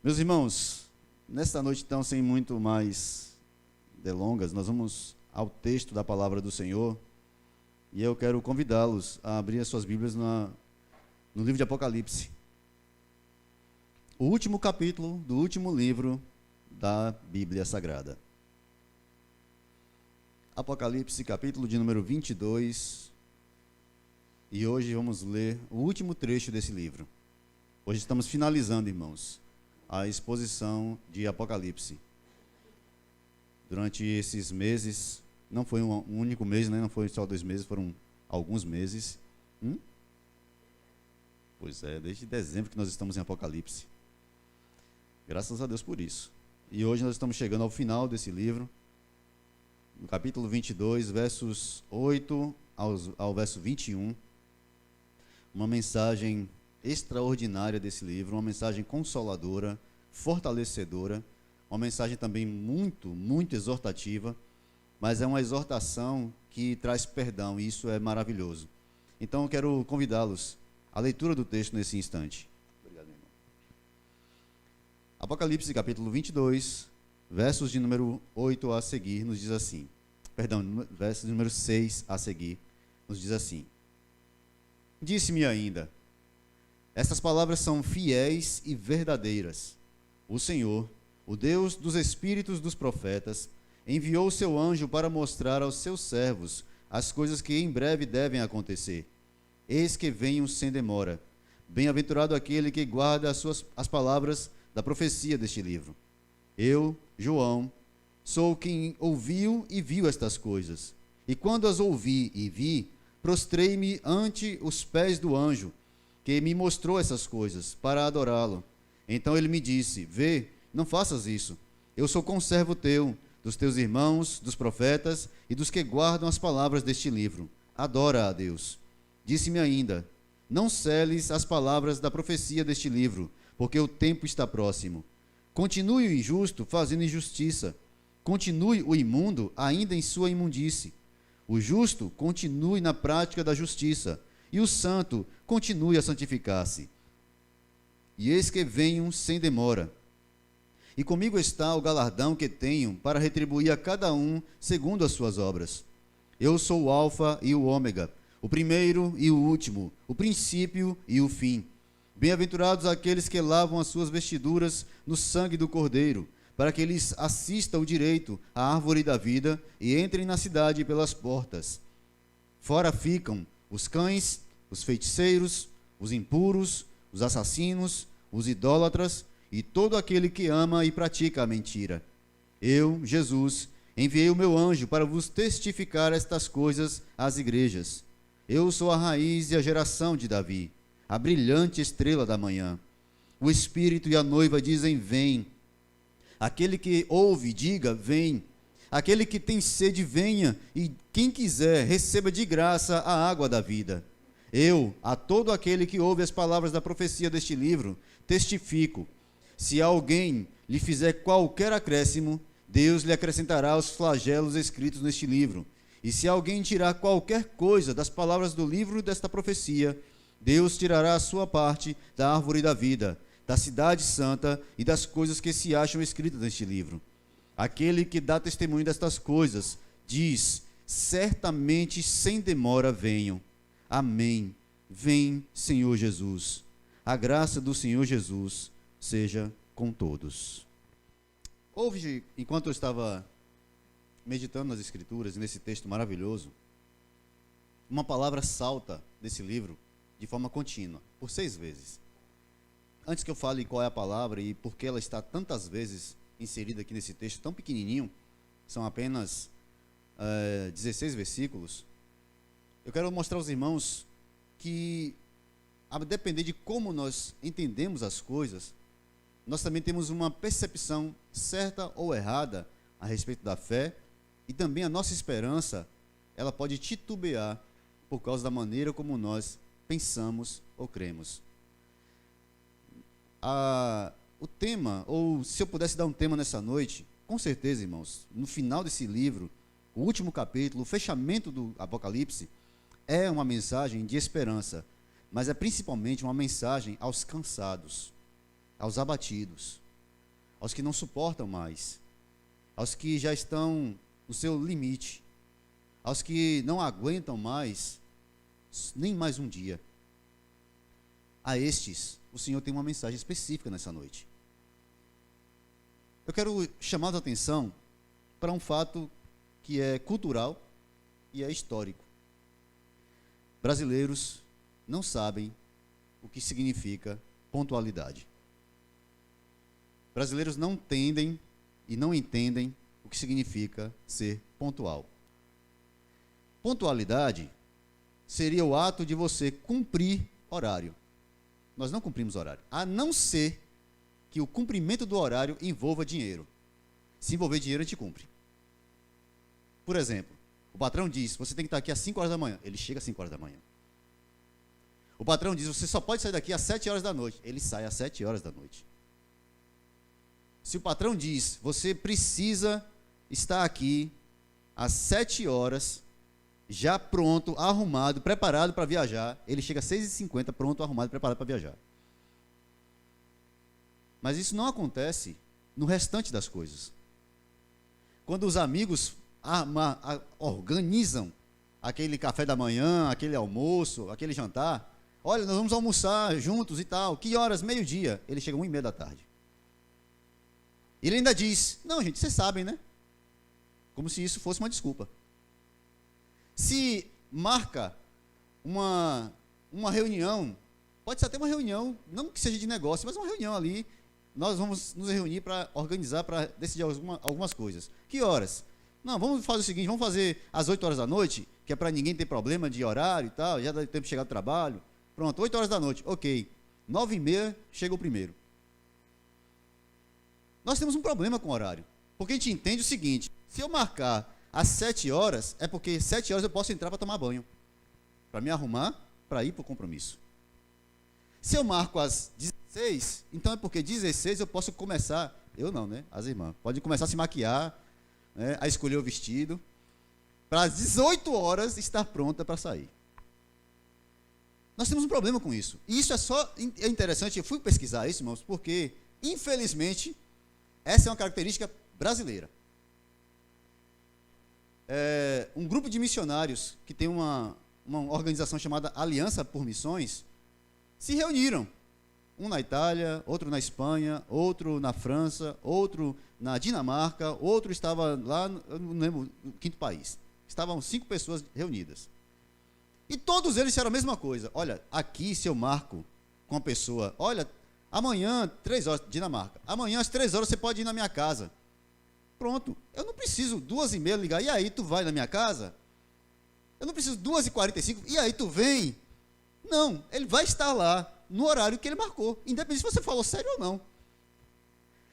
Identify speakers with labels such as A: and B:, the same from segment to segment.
A: Meus irmãos, nesta noite, então, sem muito mais delongas, nós vamos ao texto da palavra do Senhor, e eu quero convidá-los a abrir as suas Bíblias no livro de Apocalipse. O último capítulo do último livro da Bíblia Sagrada. Apocalipse, capítulo de número 22, e hoje vamos ler o último trecho desse livro. Hoje estamos finalizando, irmãos, a exposição de Apocalipse. Durante esses meses, não foi um único mês, né? Não foi só 2 meses, foram alguns meses. Pois é, desde dezembro que nós estamos em Apocalipse. Graças a Deus por isso. E hoje nós estamos chegando ao final desse livro, no capítulo 22, versos 8 ao verso 21. Uma mensagem extraordinária desse livro, uma mensagem consoladora, fortalecedora, uma mensagem também muito, muito exortativa, mas é uma exortação que traz perdão, e isso é maravilhoso. Então eu quero convidá-los à leitura do texto nesse instante. Obrigado, irmão. Apocalipse capítulo 22, versos de número 8 a seguir, nos diz assim, versos de número 6 a seguir, nos diz assim: Disse-me ainda, estas palavras são fiéis e verdadeiras. O Senhor, o Deus dos espíritos dos profetas, enviou o seu anjo para mostrar aos seus servos as coisas que em breve devem acontecer. Eis que venho sem demora. Bem-aventurado aquele que guarda as palavras da profecia deste livro. Eu, João, sou quem ouviu e viu estas coisas. E quando as ouvi e vi, prostrei-me ante os pés do anjo, que me mostrou essas coisas, para adorá-lo. Então ele me disse: Vê, não faças isso. Eu sou conservo teu, dos teus irmãos, dos profetas e dos que guardam as palavras deste livro. Adora a Deus. Disse-me ainda: Não seles as palavras da profecia deste livro, porque o tempo está próximo. Continue o injusto fazendo injustiça. Continue o imundo ainda em sua imundície. O justo continue na prática da justiça, e o santo continue a santificar-se. E eis que venho sem demora. E comigo está o galardão que tenho para retribuir a cada um segundo as suas obras. Eu sou o Alfa e o Ômega, o primeiro e o último, o princípio e o fim. Bem-aventurados aqueles que lavam as suas vestiduras no sangue do Cordeiro, para que lhes assista o direito à árvore da vida e entrem na cidade pelas portas. Fora ficam os cães, os feiticeiros, os impuros, os assassinos, os idólatras e todo aquele que ama e pratica a mentira. Eu, Jesus, enviei o meu anjo para vos testificar estas coisas às igrejas. Eu sou a raiz e a geração de Davi, a brilhante estrela da manhã. O Espírito e a noiva dizem: Vem. Aquele que ouve, diga: Vem. Aquele que tem sede, venha, e quem quiser, receba de graça a água da vida. Eu, a todo aquele que ouve as palavras da profecia deste livro, testifico: se alguém lhe fizer qualquer acréscimo, Deus lhe acrescentará os flagelos escritos neste livro. E se alguém tirar qualquer coisa das palavras do livro desta profecia, Deus tirará a sua parte da árvore da vida, da cidade santa e das coisas que se acham escritas neste livro. Aquele que dá testemunho destas coisas diz: certamente sem demora venho. Amém. Vem, Senhor Jesus. A graça do Senhor Jesus seja com todos. Houve, enquanto eu estava meditando nas Escrituras, nesse texto maravilhoso, uma palavra salta desse livro de forma contínua, por 6 vezes. Antes que eu fale qual é a palavra e por que ela está tantas vezes inserida aqui nesse texto tão pequenininho, são apenas 16 versículos, eu quero mostrar aos irmãos que, a depender de como nós entendemos as coisas, nós também temos uma percepção certa ou errada a respeito da fé, e também a nossa esperança, ela pode titubear por causa da maneira como nós pensamos ou cremos. O tema, ou se eu pudesse dar um tema nessa noite, com certeza, irmãos, no final desse livro, o último capítulo, o fechamento do Apocalipse, é uma mensagem de esperança, mas é principalmente uma mensagem aos cansados, aos abatidos, aos que não suportam mais, aos que já estão no seu limite, aos que não aguentam mais, nem mais um dia. A estes, o Senhor tem uma mensagem específica nessa noite. Eu quero chamar a atenção para um fato que é cultural e é histórico. Brasileiros não sabem o que significa pontualidade. Brasileiros não entendem e não entendem o que significa ser pontual. Pontualidade seria o ato de você cumprir horário. Nós não cumprimos horário, a não ser que o cumprimento do horário envolva dinheiro. Se envolver dinheiro, a gente cumpre. Por exemplo, o patrão diz, você tem que estar aqui às 5 horas da manhã. Ele chega às 5 horas da manhã. O patrão diz, você só pode sair daqui às 7 horas da noite. Ele sai às 7 horas da noite. Se o patrão diz, você precisa estar aqui às 7 horas, já pronto, arrumado, preparado para viajar, ele chega às 6h50, pronto, arrumado, preparado para viajar. Mas isso não acontece no restante das coisas. Quando os amigos organizam aquele café da manhã, aquele almoço, aquele jantar, olha, nós vamos almoçar juntos e tal, que horas? Meio-dia. Ele chega 1h30 da tarde. Ele ainda diz, não, gente, vocês sabem, né? Como se isso fosse uma desculpa. Se marca uma reunião, pode ser até uma reunião, não que seja de negócio, mas uma reunião ali, nós vamos nos reunir para organizar, para decidir algumas coisas. Que horas? Não, vamos fazer o seguinte, vamos fazer às 8 horas da noite, que é para ninguém ter problema de horário e tal, já dá tempo de chegar do trabalho. Pronto, 8 horas da noite, ok. 9h30 chega o primeiro. Nós temos um problema com o horário, porque a gente entende o seguinte, se eu marcar às 7 horas, é porque 7 horas eu posso entrar para tomar banho, para me arrumar, para ir para o compromisso. Se eu marco às 16, então é porque 16 eu posso começar, eu não, né? As irmãs, podem começar a se maquiar, né? A escolher o vestido, para às 18 horas estar pronta para sair. Nós temos um problema com isso. E isso é interessante, eu fui pesquisar isso, irmãos, porque, infelizmente, essa é uma característica brasileira. Um grupo de missionários que tem uma organização chamada Aliança por Missões se reuniram. Um na Itália, outro na Espanha, outro na França, outro na Dinamarca, outro estava lá, eu não lembro, no 5º país. Estavam 5 pessoas reunidas. E todos eles disseram a mesma coisa. Olha, aqui se eu marco com a pessoa, olha, amanhã, 3 horas, Dinamarca, amanhã às 3 horas você pode ir na minha casa. Pronto, eu não preciso 2h30 ligar, e aí tu vai na minha casa? Eu não preciso 2h45, e aí tu vem? Não, ele vai estar lá, no horário que ele marcou, independente se você falou sério ou não.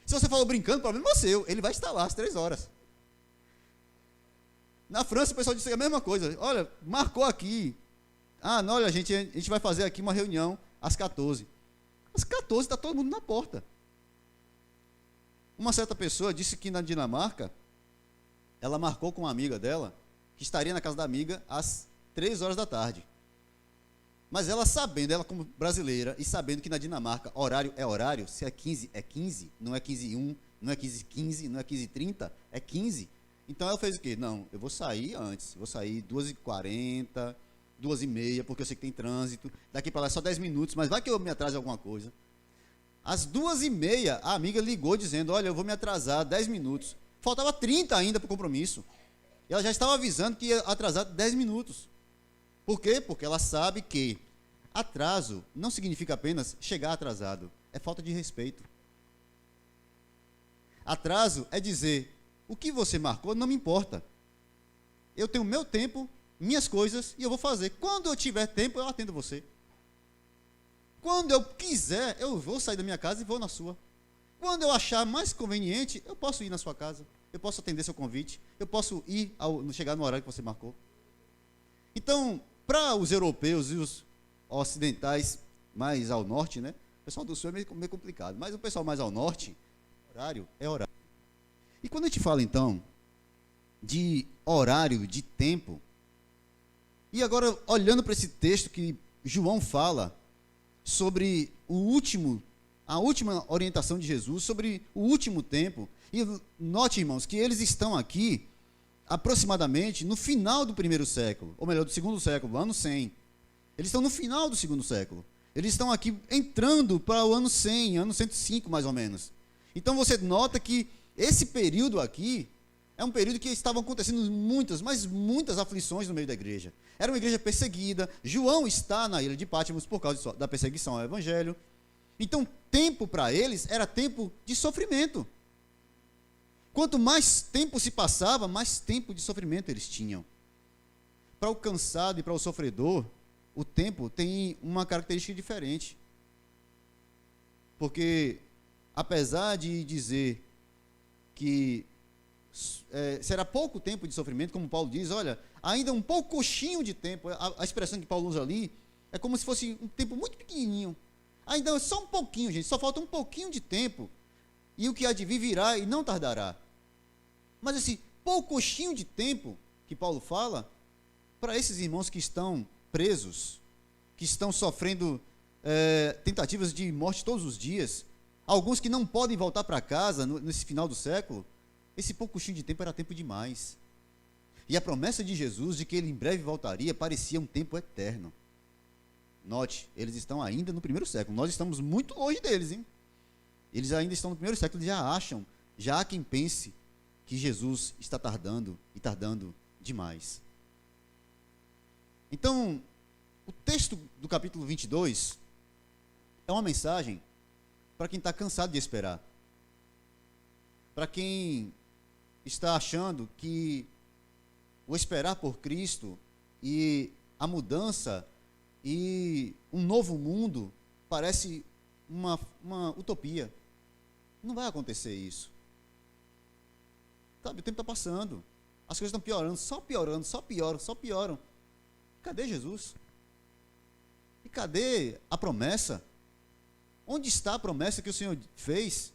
A: Se você falou brincando, o problema é seu, ele vai estar lá às 3 horas. Na França o pessoal disse a mesma coisa, olha, marcou aqui, não, olha, a gente vai fazer aqui uma reunião às 14. Às 14 está todo mundo na porta. Uma certa pessoa disse que na Dinamarca, ela marcou com uma amiga dela, que estaria na casa da amiga às 3 horas da tarde. Mas ela sabendo, ela como brasileira, e sabendo que na Dinamarca horário é horário, se é 15, é 15, não é 15h01, não é 15h15, não é 15h30, é 15. Então ela fez o quê? Não, eu vou sair antes, vou sair 2h40, 2h30, porque eu sei que tem trânsito, daqui para lá é só 10 minutos, mas vai que eu me atrase alguma coisa. Às 2h30, a amiga ligou dizendo, olha, eu vou me atrasar 10 minutos. Faltava 30 ainda para o compromisso. E ela já estava avisando que ia atrasar 10 minutos. Por quê? Porque ela sabe que atraso não significa apenas chegar atrasado. É falta de respeito. Atraso é dizer, o que você marcou não me importa. Eu tenho meu tempo, minhas coisas, e eu vou fazer. Quando eu tiver tempo, eu atendo você. Quando eu quiser, eu vou sair da minha casa e vou na sua. Quando eu achar mais conveniente, eu posso ir na sua casa. Eu posso atender seu convite. Eu posso chegar no horário que você marcou. Então, para os europeus e os ocidentais mais ao norte, né? O pessoal do sul é meio complicado. Mas o pessoal mais ao norte, horário é horário. E quando a gente fala, então, de horário, de tempo, e agora, olhando para esse texto que João fala sobre o último a última orientação de Jesus sobre o último tempo. E note, irmãos, que eles estão aqui aproximadamente no final do primeiro século, ou melhor, do segundo século, ano 100. Eles estão no final do segundo século. Eles estão aqui entrando para o ano 100, ano 105 mais ou menos. Então você nota que esse período aqui é um período que estavam acontecendo muitas, mas muitas aflições no meio da igreja. Era uma igreja perseguida. João está na ilha de Patmos por causa da perseguição ao evangelho. Então, tempo para eles era tempo de sofrimento. Quanto mais tempo se passava, mais tempo de sofrimento eles tinham. Para o cansado e para o sofredor, o tempo tem uma característica diferente. Porque, apesar de dizer que será pouco tempo de sofrimento, como Paulo diz, olha, ainda um pouquinho de tempo, a expressão que Paulo usa ali, é como se fosse um tempo muito pequenininho. Ainda é só um pouquinho, gente, só falta um pouquinho de tempo, e o que há de vir virá e não tardará. Mas esse pouquinho de tempo que Paulo fala, para esses irmãos que estão presos, que estão sofrendo tentativas de morte todos os dias, alguns que não podem voltar para casa nesse final do século, esse pouquinho de tempo era tempo demais. E a promessa de Jesus de que ele em breve voltaria parecia um tempo eterno. Note, eles estão ainda no primeiro século. Nós estamos muito longe deles, hein? Eles ainda estão no primeiro século e já acham, já há quem pense que Jesus está tardando e tardando demais. Então, o texto do capítulo 22 é uma mensagem para quem está cansado de esperar. Para quem está achando que o esperar por Cristo e a mudança e um novo mundo parece uma utopia. Não vai acontecer isso. Sabe, o tempo está passando. As coisas estão piorando, só pioram, só pioram. Cadê Jesus? E cadê a promessa? Onde está a promessa que o Senhor fez?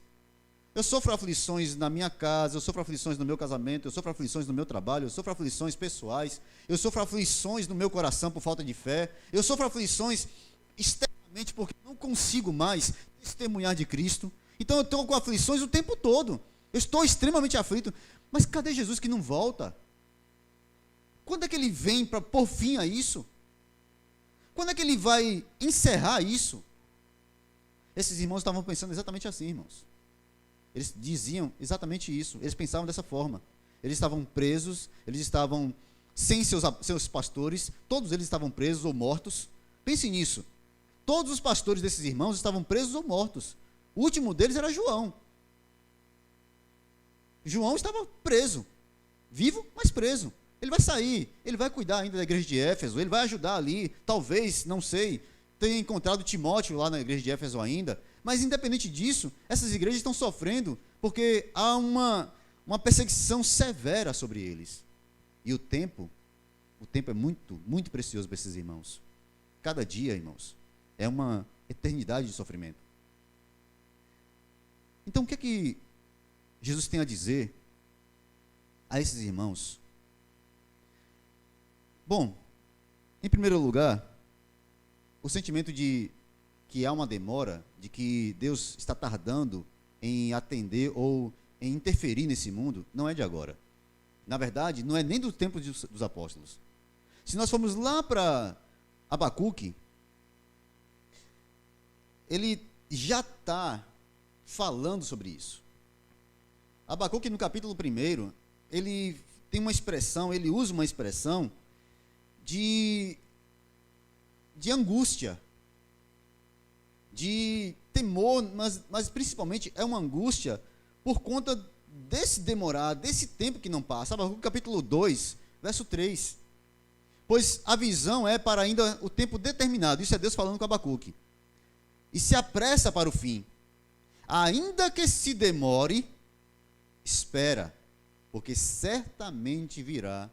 A: Eu sofro aflições na minha casa, eu sofro aflições no meu casamento, eu sofro aflições no meu trabalho, eu sofro aflições pessoais, eu sofro aflições no meu coração por falta de fé, eu sofro aflições externamente porque não consigo mais testemunhar de Cristo. Então eu estou com aflições o tempo todo. Eu estou extremamente aflito. Mas cadê Jesus que não volta? Quando é que ele vem para pôr fim a isso? Quando é que ele vai encerrar isso? Esses irmãos estavam pensando exatamente assim, irmãos. Eles diziam exatamente isso. Eles pensavam dessa forma. Eles estavam presos, eles estavam sem seus pastores, todos eles estavam presos ou mortos. Pense nisso. Todos os pastores desses irmãos estavam presos ou mortos. O último deles era João. João estava preso, vivo, mas preso. Ele vai sair, ele vai cuidar ainda da igreja de Éfeso, ele vai ajudar ali, talvez, não sei, tenha encontrado Timóteo lá na igreja de Éfeso ainda, mas independente disso, essas igrejas estão sofrendo, porque há uma perseguição severa sobre eles. E o tempo é muito, muito precioso para esses irmãos. Cada dia, irmãos, é uma eternidade de sofrimento. Então, o que é que Jesus tem a dizer a esses irmãos? Bom, em primeiro lugar, o sentimento de que há uma demora, de que Deus está tardando em atender ou em interferir nesse mundo, não é de agora. Na verdade, não é nem do tempo dos apóstolos. Se nós formos lá para Abacuque, ele já está falando sobre isso. Abacuque, no capítulo 1, ele tem uma expressão, ele usa uma expressão de angústia, de temor, mas principalmente é uma angústia por conta desse demorar, desse tempo que não passa. Abacuque, capítulo 2, verso 3. Pois a visão é para ainda o tempo determinado. Isso é Deus falando com Abacuque. E se apressa para o fim. Ainda que se demore, espera, porque certamente virá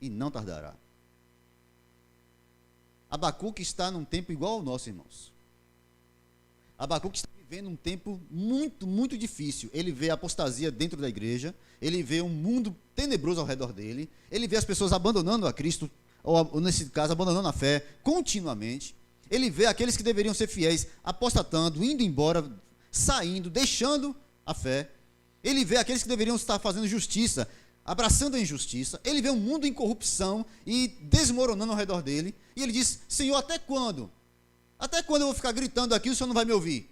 A: e não tardará. Abacuque está num tempo igual ao nosso, irmãos. Abacuque está vivendo um tempo muito, muito difícil. Ele vê a apostasia dentro da igreja, ele vê um mundo tenebroso ao redor dele, ele vê as pessoas abandonando a Cristo, ou nesse caso, abandonando a fé continuamente. Ele vê aqueles que deveriam ser fiéis apostatando, indo embora, saindo, deixando a fé. Ele vê aqueles que deveriam estar fazendo justiça, abraçando a injustiça. Ele vê o mundo em corrupção e desmoronando ao redor dele. E ele diz: Senhor, até quando? Até quando eu vou ficar gritando aqui e o Senhor não vai me ouvir?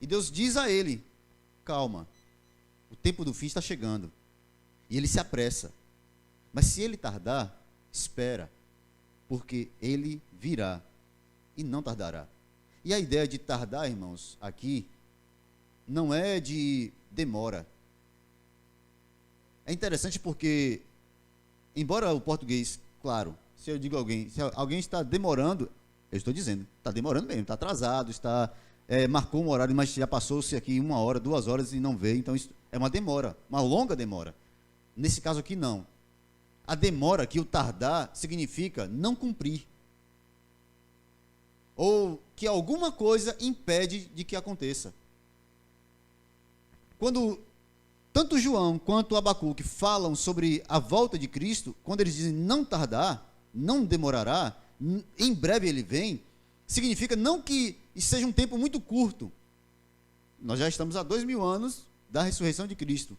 A: E Deus diz a ele: calma, o tempo do fim está chegando. E ele se apressa. Mas se ele tardar, espera, porque ele virá e não tardará. E a ideia de tardar, irmãos, aqui, não é de demora. É interessante porque, embora o português, claro, se eu digo alguém, se alguém está demorando, eu estou dizendo, está demorando mesmo, está atrasado, marcou um horário, mas já passou-se aqui 1 hora, 2 horas e não veio, então isso é uma demora, uma longa demora. Nesse caso aqui, não. A demora aqui, o tardar, significa não cumprir. Ou que alguma coisa impede de que aconteça. Quando tanto João quanto Abacuque falam sobre a volta de Cristo, quando eles dizem não tardar, não demorará, em breve ele vem, significa não que isso seja um tempo muito curto. Nós já estamos há 2000 anos da ressurreição de Cristo.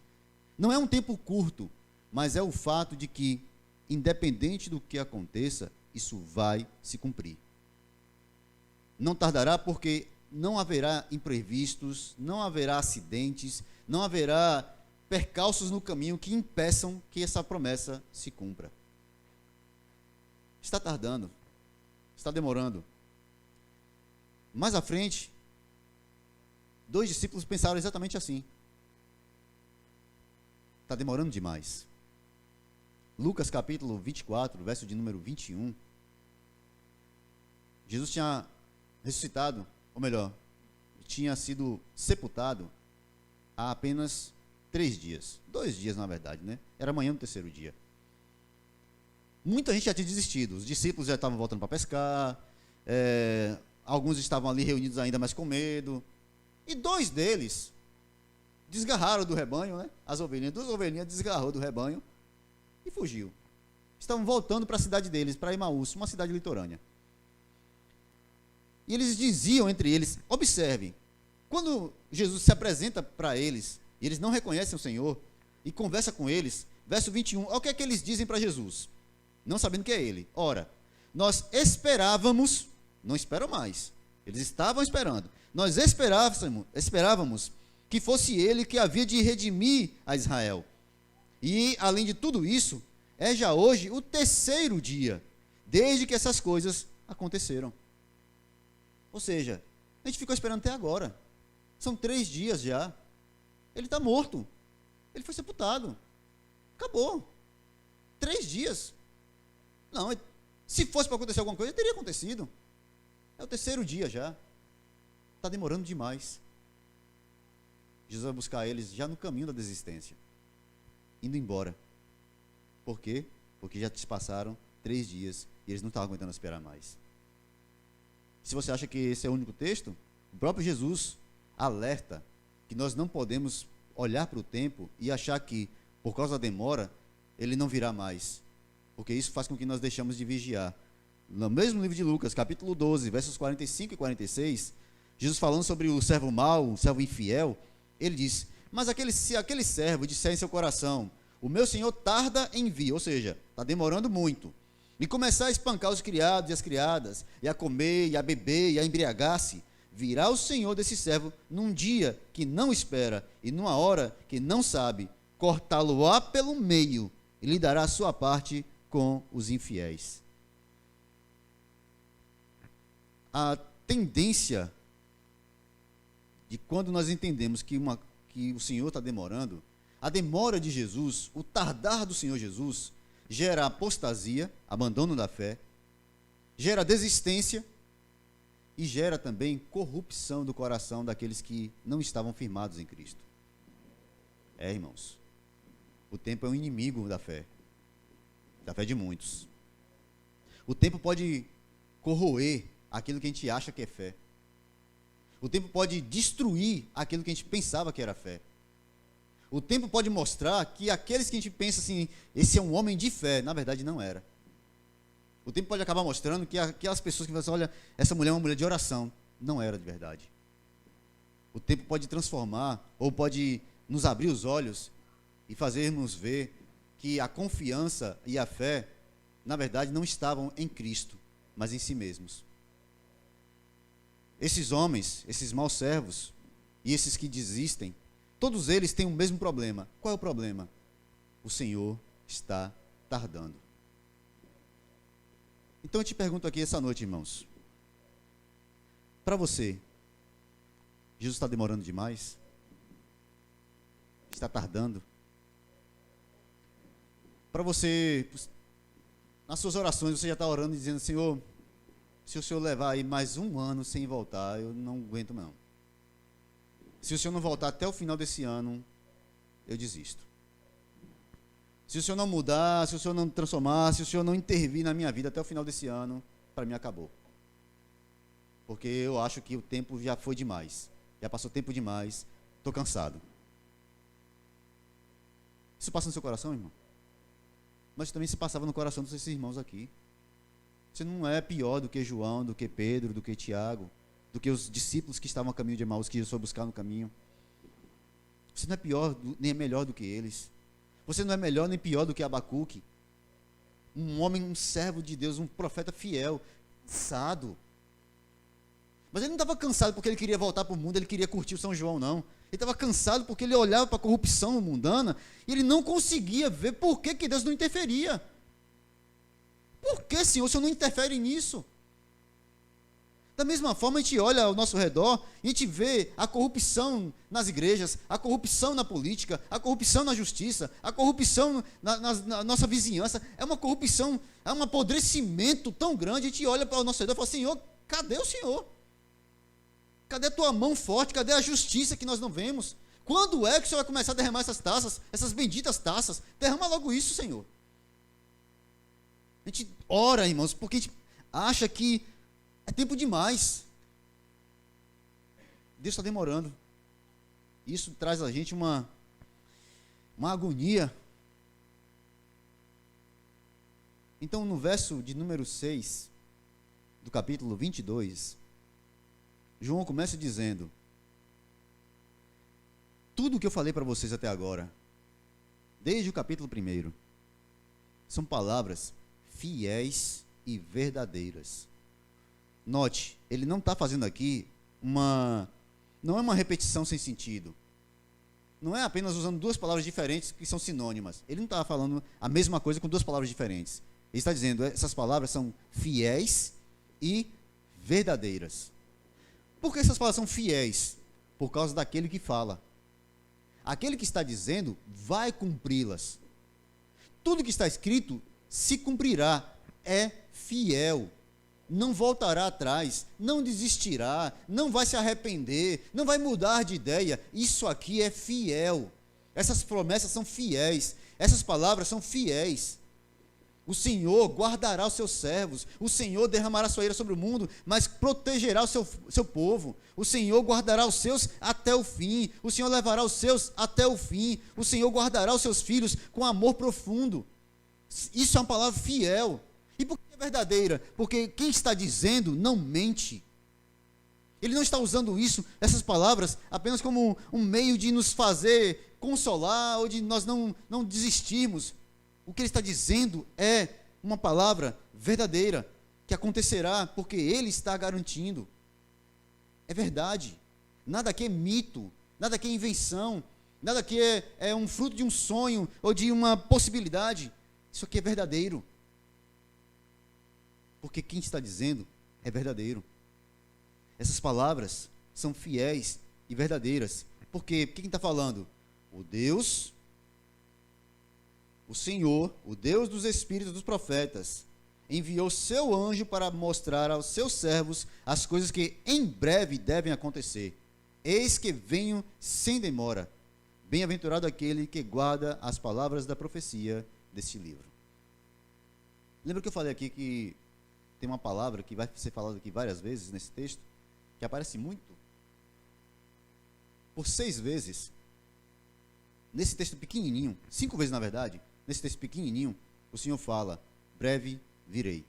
A: Não é um tempo curto, mas é o fato de que, independente do que aconteça, isso vai se cumprir. Não tardará porque não haverá imprevistos, não haverá acidentes, não haverá percalços no caminho que impeçam que essa promessa se cumpra. Está tardando, está demorando. Mais à frente, 2 discípulos pensaram exatamente assim. Está demorando demais. Lucas capítulo 24, verso de número 21. Jesus tinha ressuscitado, ou melhor, tinha sido sepultado há apenas 3 dias. 2 dias, na verdade, né? Era amanhã do 3º dia. Muita gente já tinha desistido. Os discípulos já estavam voltando para pescar. Alguns estavam ali reunidos ainda, mas com medo. E 2 deles desgarraram do rebanho, né? As ovelhinhas, 2 ovelhinhas desgarrou do rebanho e fugiu. Estavam voltando para a cidade deles, para Emaús, uma cidade litorânea. E eles diziam entre eles, observem, quando Jesus se apresenta para eles, e eles não reconhecem o Senhor, e conversa com eles, verso 21, olha o que é que eles dizem para Jesus, não sabendo que é Ele. Ora, nós esperávamos, não esperam mais, eles estavam esperando, nós esperávamos que fosse Ele que havia de redimir a Israel. E, além de tudo isso, é já hoje o 3º dia, desde que essas coisas aconteceram. Ou seja, a gente ficou esperando até agora. São 3 dias já. Ele está morto. Ele foi sepultado. Acabou. 3 dias. Não, se fosse para acontecer alguma coisa, teria acontecido. É o 3º dia já. Está demorando demais. Jesus vai buscar eles já no caminho da desistência. Indo embora. Por quê? Porque já se passaram 3 dias e eles não estavam aguentando esperar mais. Se você acha que esse é o único texto, o próprio Jesus alerta que nós não podemos olhar para o tempo e achar que, por causa da demora, ele não virá mais. Porque isso faz com que nós deixamos de vigiar. No mesmo livro de Lucas, capítulo 12, versos 45 e 46, Jesus falando sobre o servo mau, o servo infiel, ele diz, mas se aquele servo disser em seu coração, o meu Senhor tarda em vir, ou seja, está demorando muito, e começar a espancar os criados e as criadas, e a comer, e a beber, e a embriagar-se, virá o Senhor desse servo num dia que não espera, e numa hora que não sabe, cortá-lo-á pelo meio, e lhe dará a sua parte com os infiéis. A tendência de quando nós entendemos que o Senhor está demorando, a demora de Jesus, o tardar do Senhor Jesus, gera apostasia, abandono da fé, gera desistência e gera também corrupção do coração daqueles que não estavam firmados em Cristo. Irmãos, o tempo é um inimigo da fé de muitos. O tempo pode corroer aquilo que a gente acha que é fé. O tempo pode destruir aquilo que a gente pensava que era fé. O tempo pode mostrar que aqueles que a gente pensa assim, esse é um homem de fé, na verdade não era. O tempo pode acabar mostrando que aquelas pessoas que falam assim, olha, essa mulher é uma mulher de oração. Não era de verdade. O tempo pode transformar, ou pode nos abrir os olhos e fazer-nos ver que a confiança e a fé, na verdade, não estavam em Cristo, mas em si mesmos. Esses homens, esses maus servos, e esses que desistem, todos eles têm o mesmo problema. Qual é o problema? O Senhor está tardando. Então eu te pergunto aqui essa noite, irmãos. Para você, Jesus está demorando demais? Está tardando? Para você, nas suas orações, você já está orando e dizendo, Senhor, se o Senhor levar aí mais um ano sem voltar, eu não aguento não. Se o Senhor não voltar até o final desse ano, eu desisto. Se o Senhor não mudar, se o Senhor não transformar, se o Senhor não intervir na minha vida até o final desse ano, para mim acabou. Porque eu acho que o tempo já foi demais. Já passou tempo demais, estou cansado. Isso passa no seu coração, irmão? Mas também se passava no coração desses irmãos aqui. Você não é pior do que João, do que Pedro, do que Tiago, do que os discípulos que estavam a caminho de Emaús, que Jesus foi buscar no caminho. Você não é pior, nem é melhor do que eles. Você não é melhor nem pior do que Abacuque. Um homem, um servo de Deus, um profeta fiel, cansado. Mas ele não estava cansado porque ele queria voltar para o mundo, ele queria curtir o São João, não. Ele estava cansado porque ele olhava para a corrupção mundana e ele não conseguia ver por que Deus não interferia. Por que, Senhor, o Senhor não interfere nisso? Da mesma forma, a gente olha ao nosso redor e a gente vê a corrupção nas igrejas, a corrupção na política, a corrupção na justiça, a corrupção na nossa vizinhança. É uma corrupção, é um apodrecimento tão grande. A gente olha para o nosso redor e fala, Senhor, cadê o Senhor? Cadê a tua mão forte? Cadê a justiça que nós não vemos? Quando é que o Senhor vai começar a derramar essas taças, essas benditas taças? Derrama logo isso, Senhor. A gente ora, irmãos, porque a gente acha que é tempo demais. Deus está demorando. Isso traz a gente uma agonia. Então, no verso de número 6, do capítulo 22, João começa dizendo: tudo o que eu falei para vocês até agora, desde o capítulo 1, são palavras fiéis e verdadeiras. Note, ele não está fazendo aqui não é uma repetição sem sentido. Não é apenas usando duas palavras diferentes que são sinônimas. Ele não está falando a mesma coisa com duas palavras diferentes. Ele está dizendo, essas palavras são fiéis e verdadeiras. Por que essas palavras são fiéis? Por causa daquele que fala. Aquele que está dizendo vai cumpri-las. Tudo que está escrito se cumprirá. É fiel. Não voltará atrás, não desistirá, não vai se arrepender, não vai mudar de ideia. Isso aqui é fiel. Essas promessas são fiéis, essas palavras são fiéis. O Senhor guardará os seus servos, o Senhor derramará sua ira sobre o mundo, mas protegerá o seu povo. O Senhor guardará os seus até o fim, o Senhor levará os seus até o fim, o Senhor guardará os seus filhos com amor profundo. Isso é uma palavra fiel. E por que é verdadeira? Porque quem está dizendo não mente. Ele não está usando essas palavras, apenas como um meio de nos fazer consolar ou de nós não desistirmos. O que ele está dizendo é uma palavra verdadeira, que acontecerá porque ele está garantindo. É verdade. Nada aqui é mito, nada aqui é invenção, nada aqui é um fruto de um sonho ou de uma possibilidade. Isso aqui é verdadeiro. Porque quem está dizendo é verdadeiro. Essas palavras são fiéis e verdadeiras. Por quê? Porque quem está falando? O Deus, o Senhor, o Deus dos Espíritos dos profetas, enviou seu anjo para mostrar aos seus servos as coisas que em breve devem acontecer. Eis que venho sem demora. Bem-aventurado aquele que guarda as palavras da profecia deste livro. Lembra que eu falei aqui que tem uma palavra que vai ser falada aqui várias vezes nesse texto, que aparece muito? Por 6 vezes. Nesse texto pequenininho, 5 vezes na verdade, nesse texto pequenininho, o Senhor fala, breve virei.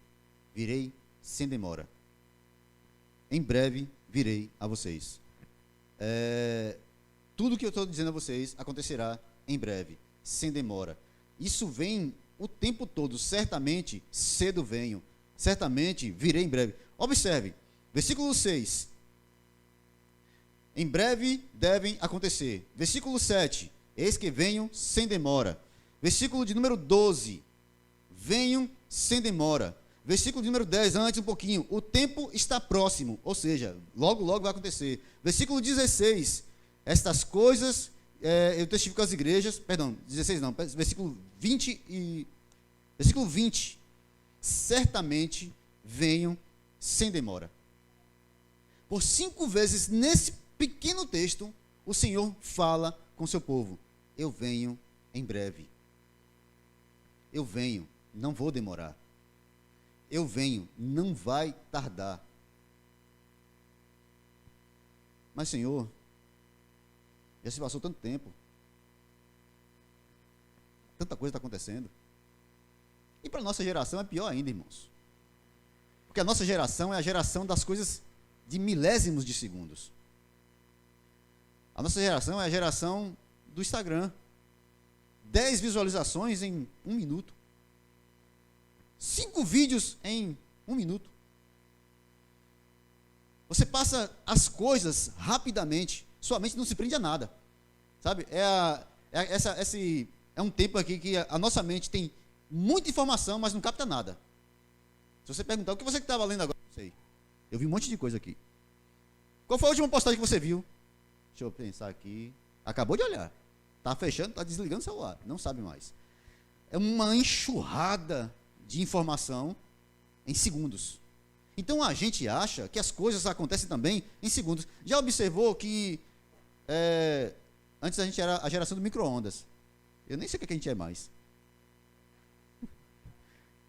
A: virei sem demora. Em breve virei a vocês. Tudo que eu estou dizendo a vocês acontecerá em breve, sem demora. Isso vem o tempo todo. Certamente, cedo venho. Certamente, virei em breve. Observe, versículo 6. Em breve devem acontecer. Versículo 7. Eis que venho sem demora. Versículo de número 12. Venham sem demora. Versículo de número 10, antes um pouquinho. O tempo está próximo, ou seja, logo, logo vai acontecer. Versículo 16. Estas coisas, eu testifico às igrejas, perdão, 16 não, versículo 20 versículo 20. Certamente venham sem demora. Por 5 vezes nesse pequeno texto, o Senhor fala com seu povo. Eu venho em breve. Eu venho, não vou demorar. Eu venho, não vai tardar. Mas, Senhor, já se passou tanto tempo. Tanta coisa está acontecendo. E para a nossa geração é pior ainda, irmãos. Porque a nossa geração é a geração das coisas de milésimos de segundos. A nossa geração é a geração do Instagram. 10 visualizações em 1 minuto. 5 vídeos em 1 minuto. Você passa as coisas rapidamente. Sua mente não se prende a nada. Sabe? É um tempo aqui que a nossa mente tem muita informação, mas não capta nada. Se você perguntar o que você estava lendo agora, não sei. Eu vi um monte de coisa aqui. Qual foi a última postagem que você viu? Deixa eu pensar aqui. Acabou de olhar. Está fechando, está desligando o celular. Não sabe mais. É uma enxurrada de informação em segundos. Então a gente acha que as coisas acontecem também em segundos. Já observou que antes a gente era a geração do micro-ondas. Eu nem sei o que a gente é mais.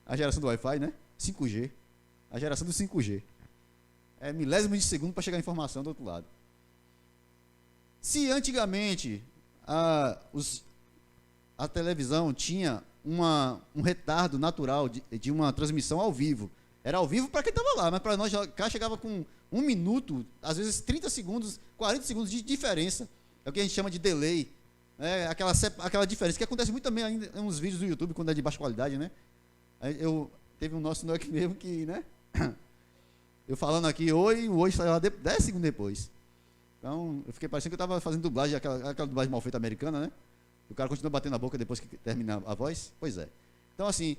A: A geração do Wi-Fi, né? 5G. A geração do 5G. É milésimo de segundo para chegar a informação do outro lado. Se antigamente a televisão tinha um retardo natural de uma transmissão ao vivo. Era ao vivo para quem estava lá, mas para nós cá chegava com 1 minuto, às vezes 30 segundos, 40 segundos de diferença. É o que a gente chama de delay. Aquela diferença, que acontece muito também ainda em uns vídeos do YouTube, quando é de baixa qualidade, né? Teve um nosso aqui mesmo que, né? Eu falando aqui, oi, e o oi saiu lá 10 segundos depois. Então, eu fiquei parecendo que eu estava fazendo dublagem, aquela dublagem mal feita americana, né? O cara continua batendo a boca depois que termina a voz. Pois é. Então, assim,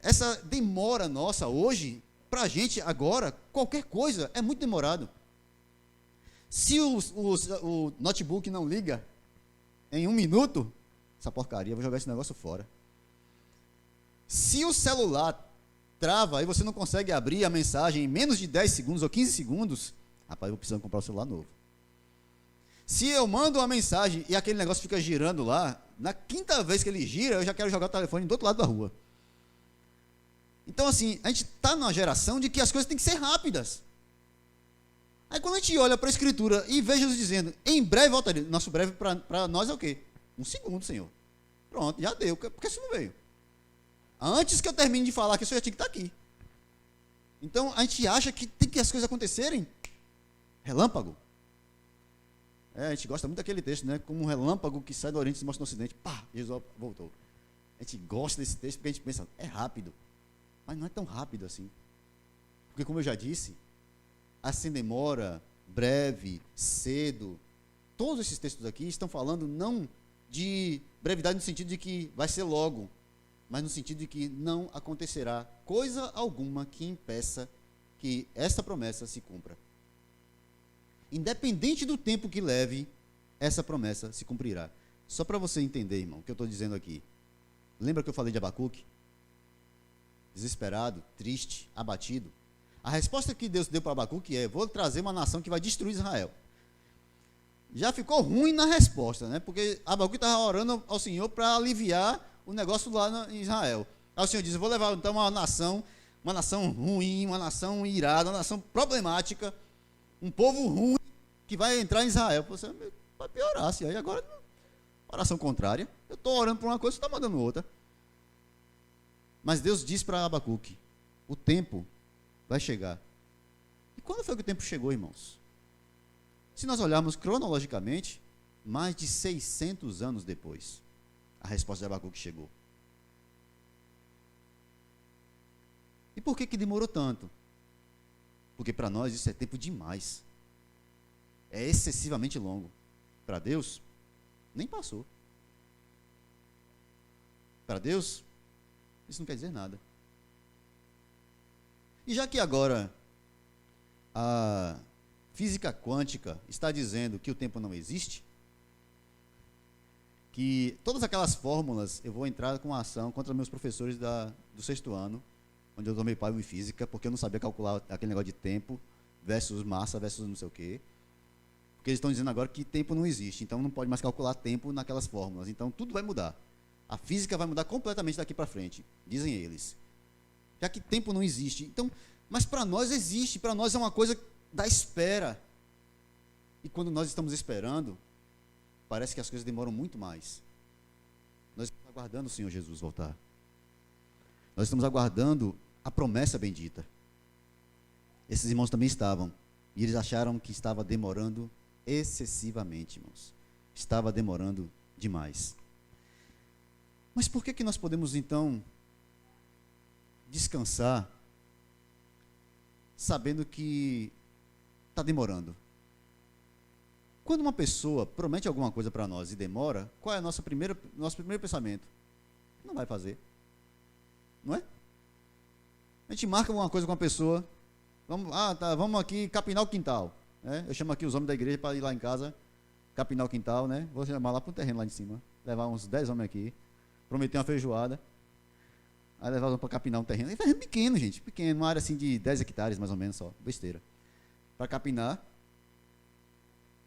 A: essa demora nossa hoje, para a gente agora, qualquer coisa é muito demorado. Se o notebook não liga em 1 minuto, essa porcaria, eu vou jogar esse negócio fora. Se o celular trava e você não consegue abrir a mensagem em menos de 10 segundos ou 15 segundos, rapaz, eu vou precisar comprar um celular novo. Se eu mando uma mensagem e aquele negócio fica girando lá, na 5ª vez que ele gira, eu já quero jogar o telefone do outro lado da rua. Então, assim, a gente está numa geração de que as coisas têm que ser rápidas. Aí, quando a gente olha para a Escritura e vê Jesus dizendo, em breve voltarei. Nosso breve para nós é o quê? 1 segundo, Senhor. Pronto, já deu. Por que isso não veio? Antes que eu termine de falar, que isso já tinha que estar aqui. Então, a gente acha que tem que as coisas acontecerem relâmpago. A gente gosta muito daquele texto, né? Como um relâmpago que sai do Oriente e se mostra no Ocidente. Pá, Jesus voltou. A gente gosta desse texto porque a gente pensa, é rápido. Mas não é tão rápido assim. Porque, como eu já disse, assim demora, breve, cedo. Todos esses textos aqui estão falando não de brevidade no sentido de que vai ser logo, mas no sentido de que não acontecerá coisa alguma que impeça que essa promessa se cumpra. Independente do tempo que leve, essa promessa se cumprirá. Só para você entender, irmão, o que eu estou dizendo aqui. Lembra que eu falei de Abacuque? Desesperado, triste, abatido. A resposta que Deus deu para Abacuque é: vou trazer uma nação que vai destruir Israel. Já ficou ruim na resposta, né? Porque Abacuque estava orando ao Senhor para aliviar o negócio lá em Israel. Aí o Senhor diz: eu vou levar então uma nação ruim, uma nação irada, uma nação problemática, um povo ruim que vai entrar em Israel. Você vai piorar, se aí agora oração contrária. Eu estou orando por uma coisa, você está mandando outra. Mas Deus diz para Abacuque: o tempo vai chegar. E quando foi que o tempo chegou, irmãos? Se nós olharmos cronologicamente, mais de 600 anos depois, a resposta de Abacuque chegou. E por que demorou tanto? Porque para nós isso é tempo demais. É excessivamente longo. Para Deus, nem passou. Para Deus, isso não quer dizer nada. E já que agora a física quântica está dizendo que o tempo não existe, que todas aquelas fórmulas, eu vou entrar com uma ação contra meus professores do 6º ano, onde eu tomei pau em física, porque eu não sabia calcular aquele negócio de tempo versus massa versus não sei o quê. Porque eles estão dizendo agora que tempo não existe, então não pode mais calcular tempo naquelas fórmulas. Então tudo vai mudar. A física vai mudar completamente daqui para frente, dizem eles. Já que tempo não existe. Então, mas para nós existe, para nós é uma coisa da espera. E quando nós estamos esperando, parece que as coisas demoram muito mais. Nós estamos aguardando o Senhor Jesus voltar. Nós estamos aguardando a promessa bendita. Esses irmãos também estavam. E eles acharam que estava demorando excessivamente, irmãos. Estava demorando demais. Mas por que nós podemos, então, descansar, sabendo que está demorando? Quando uma pessoa promete alguma coisa para nós e demora, qual é nosso primeiro pensamento? Não vai fazer. Não é? A gente marca alguma coisa com uma pessoa, vamos aqui capinar o quintal. Né? Eu chamo aqui os homens da igreja para ir lá em casa, capinar o quintal, né? Vou chamar lá para o terreno lá de cima, levar uns 10 homens aqui, prometer uma feijoada, aí levar para capinar um terreno. É terreno pequeno, gente, pequeno, uma área assim de 10 hectares mais ou menos só, besteira. Para capinar.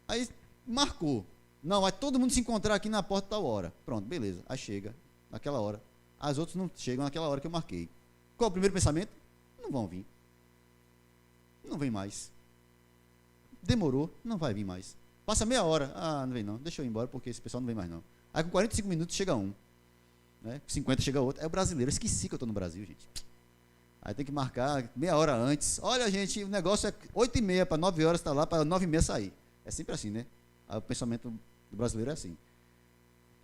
A: Aí marcou. Não, vai todo mundo se encontrar aqui na porta tal hora. Pronto, beleza. Aí chega, naquela hora. As outras não chegam naquela hora que eu marquei. Qual é o primeiro pensamento? Não vão vir. Não vem mais. Demorou, não vai vir mais. Passa meia hora. Ah, não vem não. Deixa eu ir embora porque esse pessoal não vem mais não. Aí com 45 minutos chega um. Né? 50 chega outro. É o brasileiro. Eu esqueci que eu estou no Brasil, gente. Aí tem que marcar meia hora antes. Olha, gente, o negócio é 8h30 para 9 horas estar lá, para 9h30 sair. É sempre assim, né? O pensamento do brasileiro é assim.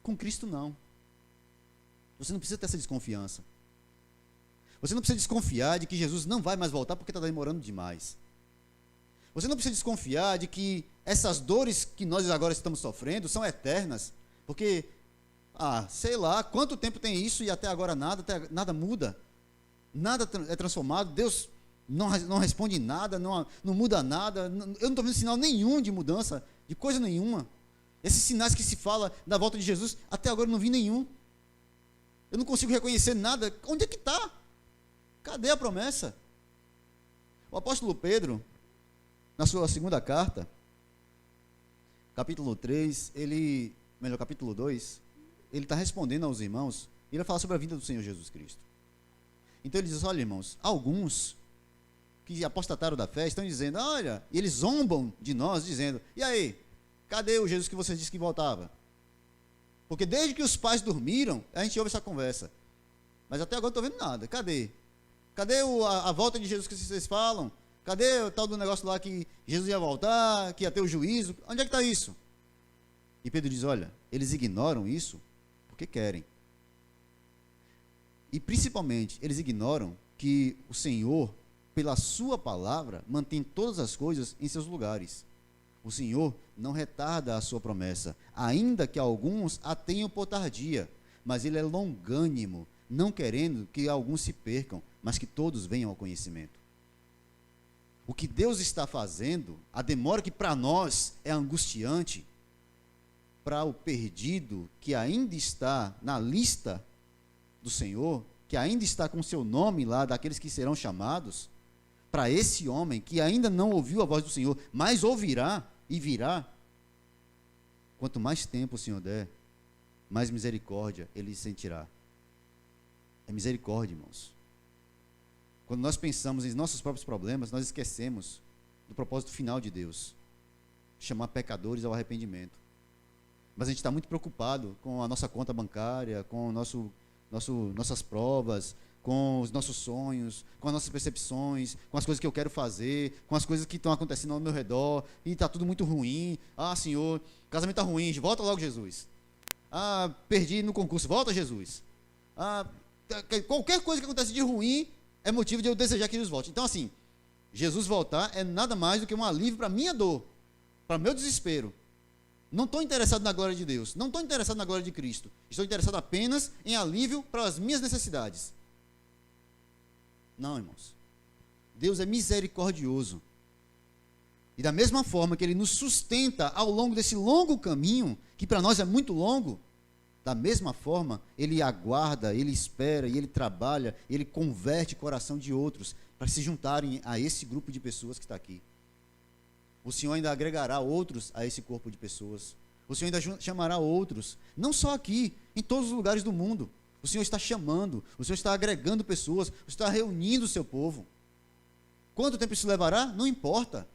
A: Com Cristo, não. Você não precisa ter essa desconfiança. Você não precisa desconfiar de que Jesus não vai mais voltar porque está demorando demais. Você não precisa desconfiar de que essas dores que nós agora estamos sofrendo são eternas. Porque, sei lá, quanto tempo tem isso e até agora nada muda. Nada é transformado. Deus não responde nada, não muda nada. Eu não estou vendo sinal nenhum de mudança, de coisa nenhuma. Esses sinais que se fala da volta de Jesus, até agora eu não vi nenhum. Eu não consigo reconhecer nada. Onde é que está? Cadê a promessa? O apóstolo Pedro, na sua segunda carta, capítulo 3, capítulo 2, ele está respondendo aos irmãos, e ele fala sobre a vinda do Senhor Jesus Cristo. Então ele diz, olha irmãos, alguns que apostataram da fé estão dizendo, olha, e eles zombam de nós, dizendo, e aí, cadê o Jesus que você disse que voltava? Porque desde que os pais dormiram, a gente ouve essa conversa. Mas até agora eu não estou vendo nada. Cadê? Cadê a volta de Jesus que vocês falam? Cadê o tal do negócio lá que Jesus ia voltar, que ia ter o juízo? Onde é que está isso? E Pedro diz, olha, eles ignoram isso porque querem. E principalmente, eles ignoram que o Senhor, pela sua palavra, mantém todas as coisas em seus lugares. O Senhor não retarda a sua promessa, ainda que alguns a tenham por tardia, mas Ele é longânimo, não querendo que alguns se percam, mas que todos venham ao conhecimento. O que Deus está fazendo, a demora que para nós é angustiante, para o perdido que ainda está na lista do Senhor, que ainda está com seu nome lá, daqueles que serão chamados, para esse homem que ainda não ouviu a voz do Senhor, mas ouvirá e virá, quanto mais tempo o Senhor der, mais misericórdia Ele sentirá. É misericórdia, irmãos. Quando nós pensamos em nossos próprios problemas, nós esquecemos do propósito final de Deus, chamar pecadores ao arrependimento. Mas a gente está muito preocupado com a nossa conta bancária, com nossas provas, com os nossos sonhos, com as nossas percepções, com as coisas que eu quero fazer, com as coisas que estão acontecendo ao meu redor, e está tudo muito ruim. Ah, Senhor, o casamento está ruim, volta logo, Jesus. Ah, perdi no concurso, volta, Jesus. Ah, qualquer coisa que acontece de ruim é motivo de eu desejar que Jesus volte. Então, assim, Jesus voltar é nada mais do que um alívio para a minha dor, para o meu desespero. Não estou interessado na glória de Deus, não estou interessado na glória de Cristo. Estou interessado apenas em alívio para as minhas necessidades. Não, irmãos. Deus é misericordioso. E da mesma forma que Ele nos sustenta ao longo desse longo caminho, que para nós é muito longo, da mesma forma, Ele aguarda, Ele espera, e Ele trabalha, Ele converte o coração de outros para se juntarem a esse grupo de pessoas que está aqui. O Senhor ainda agregará outros a esse corpo de pessoas. O Senhor ainda chamará outros, não só aqui, em todos os lugares do mundo. O Senhor está chamando, o Senhor está agregando pessoas, o Senhor está reunindo o seu povo. Quanto tempo isso levará? Não importa.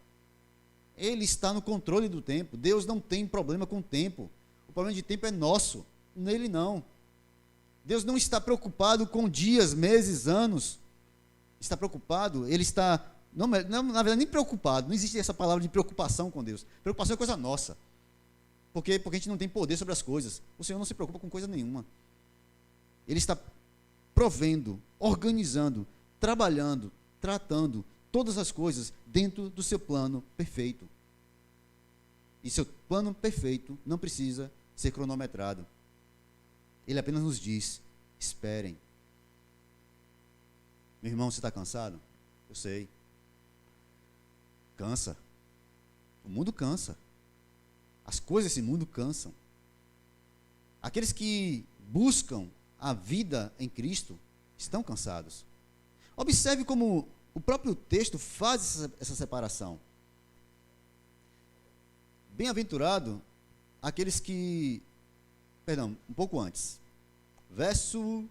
A: Ele está no controle do tempo. Deus não tem problema com o tempo. O problema de tempo é nosso, nele não. Deus não está preocupado com dias, meses, anos. Está preocupado, Ele está, não, na verdade, nem preocupado. Não existe essa palavra de preocupação com Deus. Preocupação é coisa nossa. Porque a gente não tem poder sobre as coisas. O Senhor não se preocupa com coisa nenhuma. Ele está provendo, organizando, trabalhando, tratando todas as coisas dentro do seu plano perfeito. E seu plano perfeito não precisa ser cronometrado. Ele apenas nos diz: esperem. Meu irmão, você está cansado? Eu sei. Cansa. O mundo cansa. As coisas desse mundo cansam. Aqueles que buscam a vida em Cristo estão cansados. Observe como o próprio texto faz essa separação. Bem-aventurado aqueles que... Perdão, um pouco antes. Verso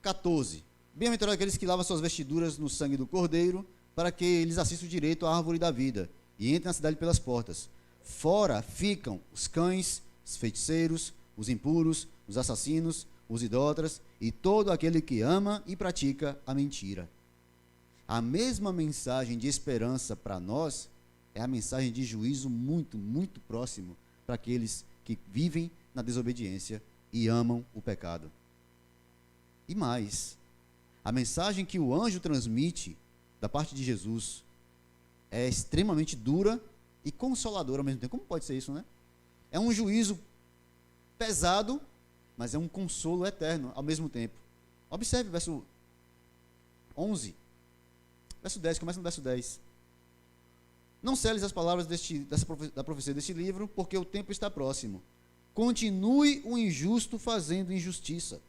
A: 14. Bem-aventurado aqueles que lavam suas vestiduras no sangue do Cordeiro, para que eles assistam direito à árvore da vida e entrem na cidade pelas portas. Fora ficam os cães, os feiticeiros, os impuros, os assassinos, os idólatras e todo aquele que ama e pratica a mentira. A mesma mensagem de esperança para nós é a mensagem de juízo muito, muito próximo para aqueles que vivem na desobediência e amam o pecado. E mais, a mensagem que o anjo transmite da parte de Jesus é extremamente dura e consoladora ao mesmo tempo. Como pode ser isso, né? É um juízo pesado, mas é um consolo eterno ao mesmo tempo. Observe o verso 11. Verso 10, começa no verso 10. Não celes as palavras da profecia deste livro, porque o tempo está próximo. Continue o injusto fazendo injustiça.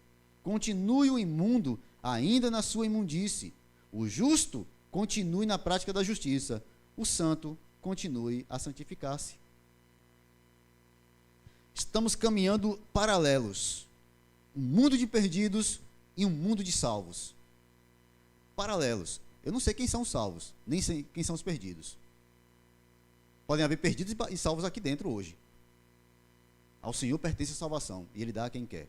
A: Continue o imundo ainda na sua imundície. O justo continue na prática da justiça. O santo continue a santificar-se. Estamos caminhando paralelos. Um mundo de perdidos e um mundo de salvos. Paralelos. Eu não sei quem são os salvos, nem sei quem são os perdidos. Podem haver perdidos e salvos aqui dentro hoje. Ao Senhor pertence a salvação, e Ele dá a quem quer.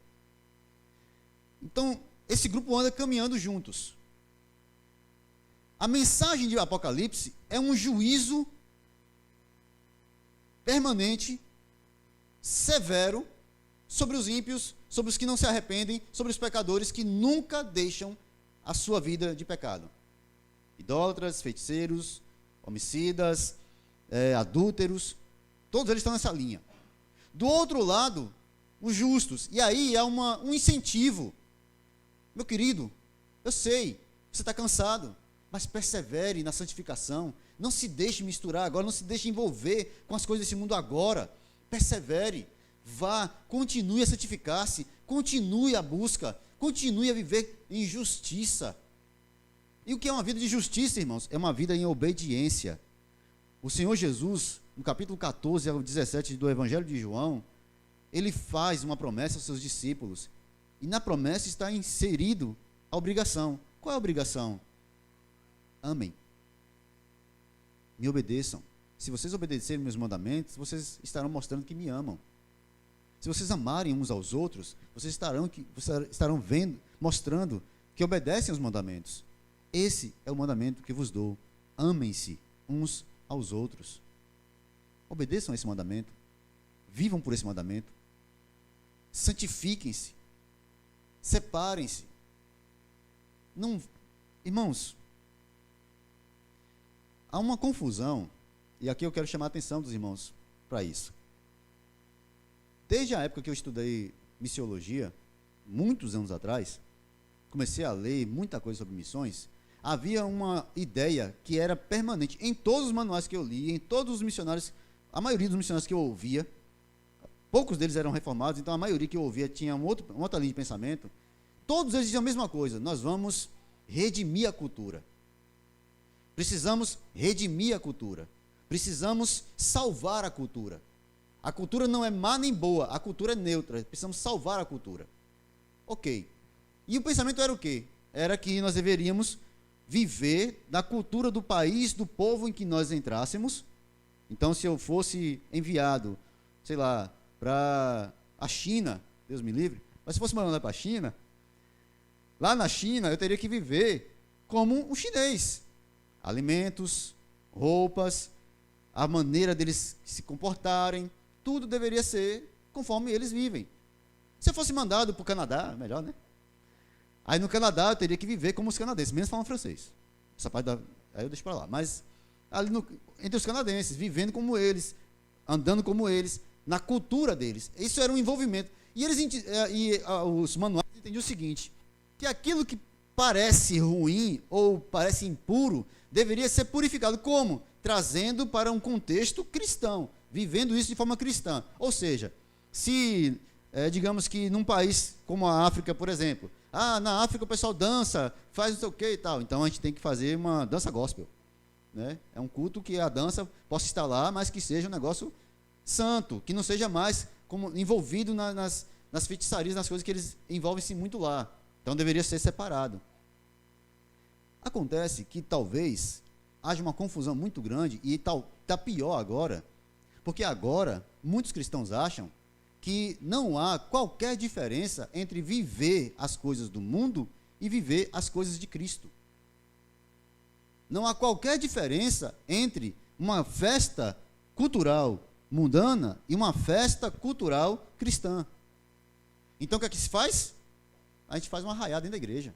A: Então, esse grupo anda caminhando juntos. A mensagem de Apocalipse é um juízo permanente, severo, sobre os ímpios, sobre os que não se arrependem, sobre os pecadores que nunca deixam a sua vida de pecado. Idólatras, feiticeiros, homicidas, adúlteros, todos eles estão nessa linha. Do outro lado, os justos. E aí há um incentivo. Meu querido, eu sei, você está cansado, mas persevere na santificação. Não se deixe misturar agora, não se deixe envolver com as coisas desse mundo agora. Persevere, vá, continue a santificar-se, continue a busca, continue a viver em justiça. E o que é uma vida de justiça, irmãos? É uma vida em obediência. O Senhor Jesus, no capítulo 14 ao 17 do Evangelho de João, ele faz uma promessa aos seus discípulos. E na promessa está inserido a obrigação. Qual é a obrigação? Amem. Me obedeçam. Se vocês obedecerem meus mandamentos, vocês estarão mostrando que me amam. se vocês amarem uns aos outros, vocês estarão vendo, mostrando que obedecem aos mandamentos. Esse é o mandamento que vos dou. Amem-se uns aos outros. Obedeçam a esse mandamento. Vivam por esse mandamento. Santifiquem-se. Separem-se. Não, irmãos, há uma confusão, e aqui eu quero chamar a atenção dos irmãos para isso. Desde a época que eu estudei missiologia, muitos anos atrás, comecei a ler muita coisa sobre missões, havia uma ideia que era permanente em todos os manuais que eu li, em todos os missionários, a maioria dos missionários que eu ouvia, poucos deles eram reformados, então a maioria que eu ouvia tinha uma outra linha de pensamento, todos eles diziam a mesma coisa: nós vamos redimir a cultura. Precisamos redimir a cultura. Precisamos salvar a cultura. A cultura não é má nem boa, a cultura é neutra. Precisamos salvar a cultura. Ok. E o pensamento era o quê? Era que nós deveríamos viver da cultura do país, do povo em que nós entrássemos. Então, se eu fosse enviado, sei lá, para a China, Deus me livre, mas se fosse mandado para a China, lá na China eu teria que viver como um chinês. Alimentos, roupas, a maneira deles se comportarem, tudo deveria ser conforme eles vivem. Se eu fosse mandado para o Canadá, melhor, né? Aí no Canadá eu teria que viver como os canadenses, menos falando francês. Essa parte aí eu deixo para lá. Mas ali entre os canadenses, vivendo como eles, andando como eles, na cultura deles. Isso era um envolvimento. E os manuais entendiam o seguinte, que aquilo que parece ruim ou parece impuro, deveria ser purificado. Como? Trazendo para um contexto cristão, vivendo isso de forma cristã. Ou seja, se, digamos que num país como a África, por exemplo, na África o pessoal dança, faz não sei o que e tal, então a gente tem que fazer uma dança gospel. Né? É um culto que a dança possa estar lá, mas que seja um negócio santo, que não seja mais como envolvido nas feitiçarias, nas coisas que eles envolvem-se muito lá. Então deveria ser separado. Acontece que talvez haja uma confusão muito grande, e está pior agora, porque agora muitos cristãos acham que não há qualquer diferença entre viver as coisas do mundo e viver as coisas de Cristo. Não há qualquer diferença entre uma festa cultural mundana e uma festa cultural cristã. Então o que é que se faz? A gente faz uma arraiada dentro da igreja.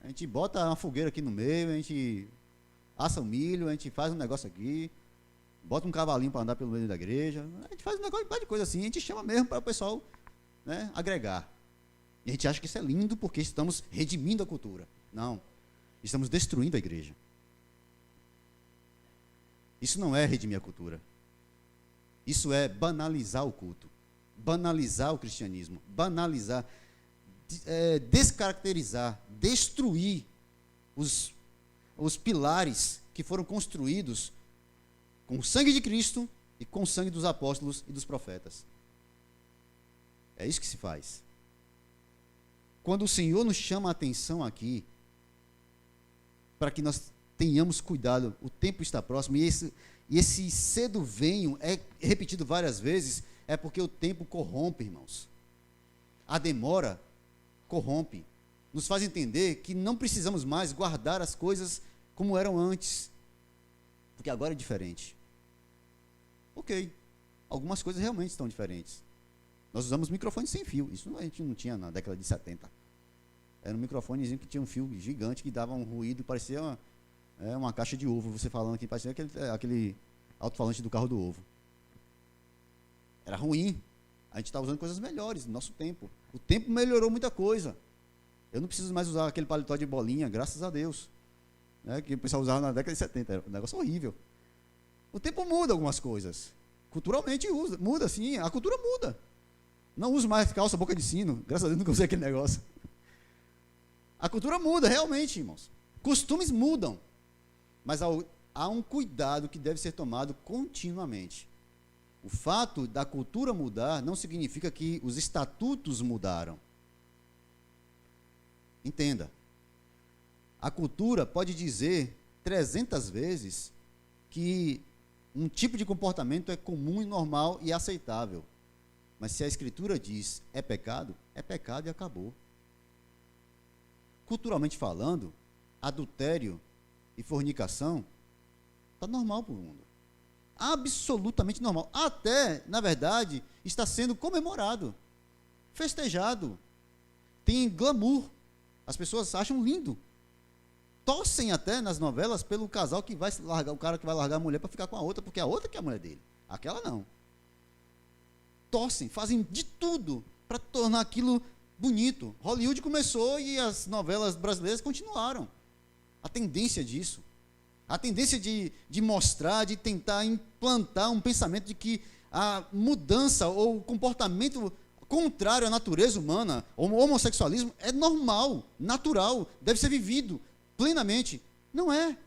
A: A gente bota uma fogueira aqui no meio, a gente assa o milho, a gente faz um negócio aqui, bota um cavalinho para andar pelo meio da igreja, a gente faz um negócio de coisa assim, a gente chama mesmo para o pessoal, né, agregar. E a gente acha que isso é lindo porque estamos redimindo a cultura. Não, estamos destruindo a igreja. Isso não é redimir a cultura. Isso é banalizar o culto, banalizar o cristianismo, banalizar, descaracterizar, destruir os pilares que foram construídos com o sangue de Cristo e com o sangue dos apóstolos e dos profetas. É isso que se faz. Quando o Senhor nos chama a atenção aqui, para que nós tenhamos cuidado, o tempo está próximo, e esse cedo venho é repetido várias vezes, é porque o tempo corrompe, irmãos. A demora corrompe, nos faz entender que não precisamos mais guardar as coisas como eram antes, porque agora é diferente. Ok, algumas coisas realmente estão diferentes. Nós usamos microfones sem fio, isso a gente não tinha na década de 70. Era um microfonezinho que tinha um fio gigante que dava um ruído, parecia uma caixa de ovo, você falando aqui, parecia aquele alto-falante do carro do ovo. Era ruim. A gente está usando coisas melhores no nosso tempo. O tempo melhorou muita coisa. Eu não preciso mais usar aquele paletó de bolinha, graças a Deus, né, que o pessoal usava na década de 70. Era um negócio horrível. O tempo muda algumas coisas. Culturalmente muda, sim. A cultura muda. Não uso mais calça boca de sino. Graças a Deus nunca usei aquele negócio. A cultura muda, realmente, irmãos. Costumes mudam. Mas há um cuidado que deve ser tomado continuamente. O fato da cultura mudar não significa que os estatutos mudaram. Entenda. A cultura pode dizer 300 vezes que um tipo de comportamento é comum e normal e aceitável. Mas se a Escritura diz é pecado e acabou. Culturalmente falando, adultério e fornicação está normal para o mundo. Absolutamente normal. Até, na verdade, está sendo comemorado, festejado. Tem glamour. As pessoas acham lindo. Torcem até nas novelas pelo casal que vai largar, o cara que vai largar a mulher para ficar com a outra, porque a outra que é a mulher dele. Aquela não. Torcem, fazem de tudo para tornar aquilo bonito. Hollywood começou e as novelas brasileiras continuaram. A tendência disso. A tendência de mostrar, de tentar implantar um pensamento de que a mudança ou o comportamento contrário à natureza humana, o homossexualismo, é normal, natural, deve ser vivido plenamente. Não é.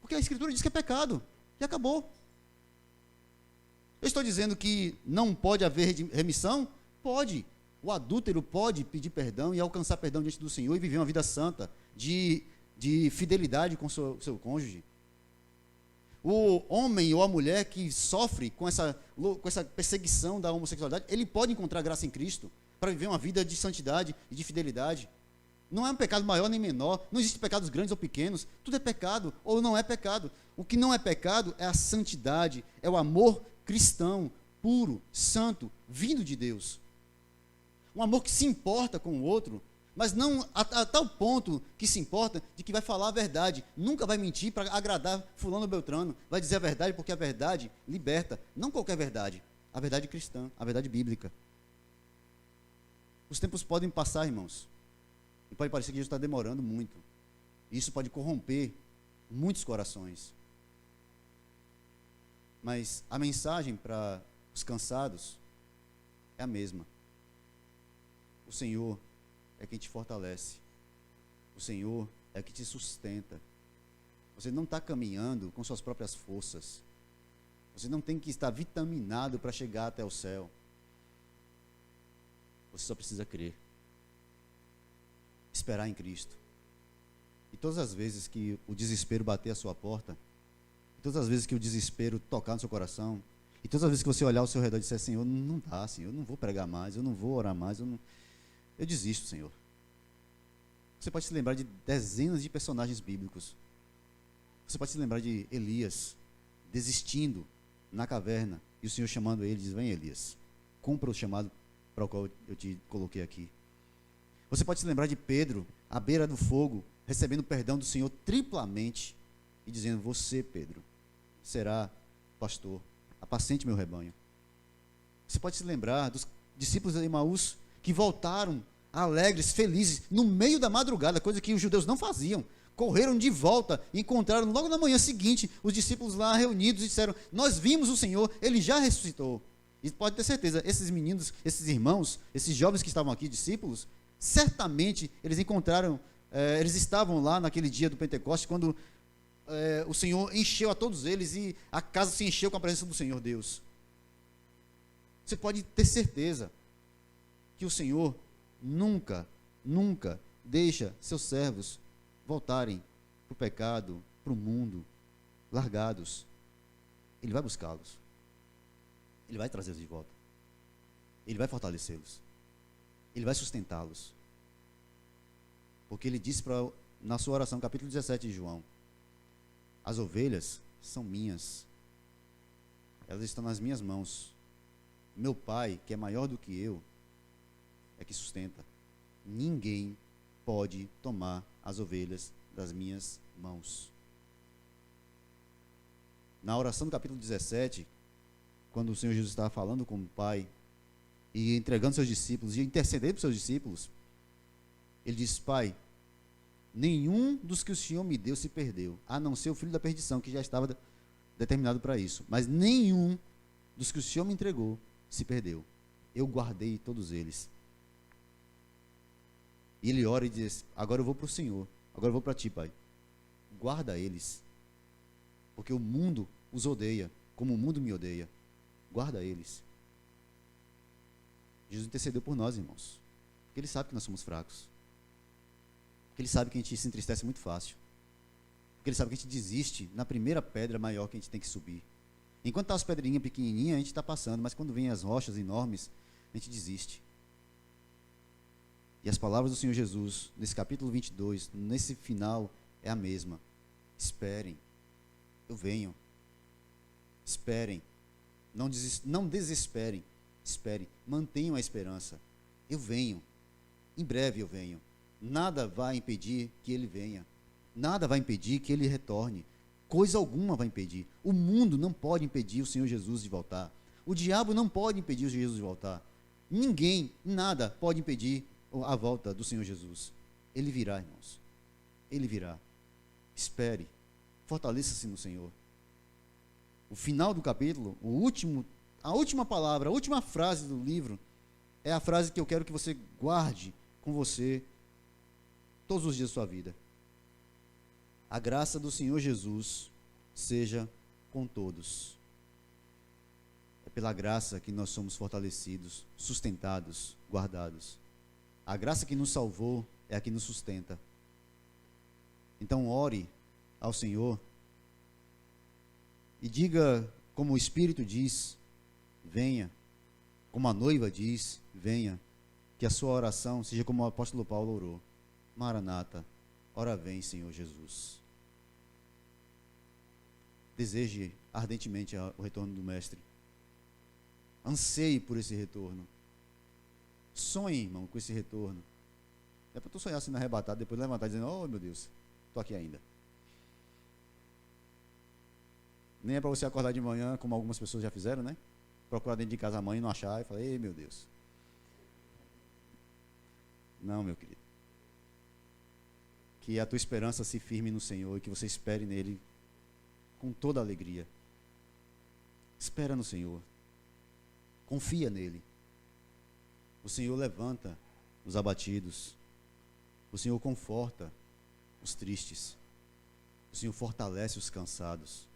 A: Porque a Escritura diz que é pecado. E acabou. Eu estou dizendo que não pode haver remissão? Pode. O adúltero pode pedir perdão e alcançar perdão diante do Senhor e viver uma vida santa, de fidelidade com seu cônjuge. O homem ou a mulher que sofre com essa perseguição da homossexualidade, ele pode encontrar graça em Cristo para viver uma vida de santidade e de fidelidade. Não é um pecado maior nem menor, não existem pecados grandes ou pequenos, tudo é pecado ou não é pecado. O que não é pecado é a santidade, é o amor cristão, puro, santo, vindo de Deus. Um amor que se importa com o outro, mas não a tal ponto que se importa de que vai falar a verdade, nunca vai mentir para agradar fulano ou beltrano, vai dizer a verdade porque a verdade liberta, não qualquer verdade, a verdade cristã, a verdade bíblica. Os tempos podem passar, irmãos, e pode parecer que Jesus está demorando muito, isso pode corromper muitos corações, mas a mensagem para os cansados é a mesma. O Senhor é quem te fortalece. O Senhor é que te sustenta. Você não está caminhando com suas próprias forças. Você não tem que estar vitaminado para chegar até o céu. Você só precisa crer. Esperar em Cristo. E todas as vezes que o desespero bater a sua porta, todas as vezes que o desespero tocar no seu coração, e todas as vezes que você olhar ao seu redor e disser, Senhor, não dá, Senhor, eu não vou pregar mais, eu não vou orar mais, eu desisto, Senhor. Você pode se lembrar de dezenas de personagens bíblicos. Você pode se lembrar de Elias desistindo na caverna e o Senhor chamando ele e diz, vem Elias, cumpra o chamado para o qual eu te coloquei aqui. Você pode se lembrar de Pedro à beira do fogo, recebendo perdão do Senhor triplamente e dizendo, você, Pedro, será pastor, apacente meu rebanho. Você pode se lembrar dos discípulos de Emaús que voltaram alegres, felizes, no meio da madrugada, coisa que os judeus não faziam. Correram de volta e encontraram logo na manhã seguinte os discípulos lá reunidos e disseram, nós vimos o Senhor, Ele já ressuscitou. E pode ter certeza, esses meninos, esses irmãos, esses jovens que estavam aqui, discípulos, certamente eles encontraram, eles estavam lá naquele dia do Pentecostes, quando o Senhor encheu a todos eles e a casa se encheu com a presença do Senhor Deus. Você pode ter certeza que o Senhor nunca deixa seus servos voltarem para o pecado, para o mundo, largados. Ele vai buscá-los. Ele vai trazê-los de volta. Ele vai fortalecê-los. Ele vai sustentá-los. Porque ele disse na sua oração, capítulo 17 de João, as ovelhas são minhas. Elas estão nas minhas mãos. Meu Pai, que é maior do que eu, é que sustenta. Ninguém pode tomar as ovelhas das minhas mãos. Na oração do capítulo 17, quando o Senhor Jesus estava falando com o Pai e entregando seus discípulos e intercedendo para seus discípulos, ele disse, Pai, nenhum dos que o Senhor me deu se perdeu, a não ser o filho da perdição, que já estava determinado para isso, mas nenhum dos que o Senhor me entregou se perdeu. Eu guardei todos eles. E ele ora e diz, agora eu vou para o Senhor, agora eu vou para ti, Pai. Guarda eles, porque o mundo os odeia, como o mundo me odeia. Guarda eles. Jesus intercedeu por nós, irmãos, porque ele sabe que nós somos fracos, porque ele sabe que a gente se entristece muito fácil, porque ele sabe que a gente desiste na primeira pedra maior que a gente tem que subir. Enquanto está as pedrinhas pequenininhas, a gente está passando, mas quando vem as rochas enormes, a gente desiste. E as palavras do Senhor Jesus, nesse capítulo 22, nesse final, é a mesma. Esperem, eu venho. Esperem, não desesperem, esperem, mantenham a esperança. Eu venho, em breve eu venho. Nada vai impedir que ele venha. Nada vai impedir que ele retorne. Coisa alguma vai impedir. O mundo não pode impedir o Senhor Jesus de voltar. O diabo não pode impedir o Senhor Jesus de voltar. Ninguém, nada pode impedir a volta do Senhor Jesus. Ele virá, irmãos. Ele virá. Espere. Fortaleça-se no Senhor. O final do capítulo, a última palavra, a última frase do livro, é a frase que eu quero que você guarde com você todos os dias da sua vida. A graça do Senhor Jesus seja com todos. É pela graça que nós somos fortalecidos, sustentados, guardados. A graça que nos salvou é a que nos sustenta. Então ore ao Senhor e diga como o Espírito diz, venha. Como a noiva diz, venha. Que a sua oração seja como o apóstolo Paulo orou. Maranata, ora vem, Senhor Jesus. Deseje ardentemente o retorno do Mestre. Anseie por esse retorno. Sonhe, irmão, com esse retorno. É para tu sonhar sendo arrebatado, depois levantar dizendo, oh meu Deus, estou aqui ainda. Nem é para você acordar de manhã, como algumas pessoas já fizeram, né? Procurar dentro de casa a mãe e não achar, e falar, ei meu Deus. Não, meu querido. Que a tua esperança se firme no Senhor e que você espere nele com toda a alegria. Espera no Senhor. Confia nele. O Senhor levanta os abatidos. O Senhor conforta os tristes. O Senhor fortalece os cansados.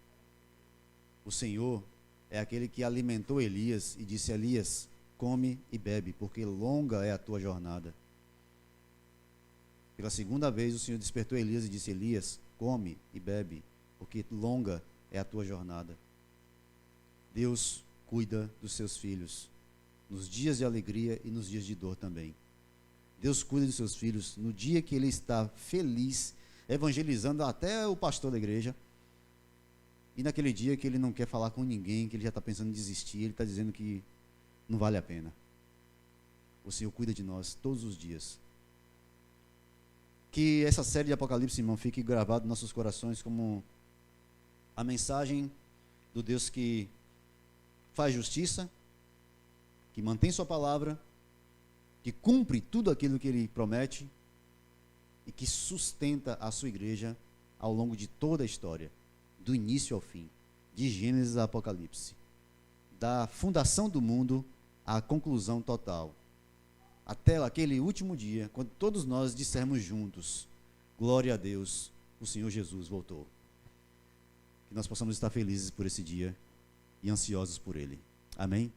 A: O Senhor é aquele que alimentou Elias e disse, Elias, come e bebe, porque longa é a tua jornada. Pela segunda vez o Senhor despertou Elias e disse, Elias, come e bebe, porque longa é a tua jornada. Deus cuida dos seus filhos, nos dias de alegria e nos dias de dor também. Deus cuida dos seus filhos no dia que ele está feliz, evangelizando até o pastor da igreja, e naquele dia que ele não quer falar com ninguém, que ele já está pensando em desistir, ele está dizendo que não vale a pena. O Senhor cuida de nós todos os dias. Que essa série de Apocalipse, irmão, fique gravado nos nossos corações como a mensagem do Deus que faz justiça, que mantém sua palavra, que cumpre tudo aquilo que ele promete e que sustenta a sua igreja ao longo de toda a história, do início ao fim, de Gênesis a Apocalipse, da fundação do mundo à conclusão total, até aquele último dia, quando todos nós dissermos juntos, glória a Deus, o Senhor Jesus voltou. Que nós possamos estar felizes por esse dia e ansiosos por ele. Amém?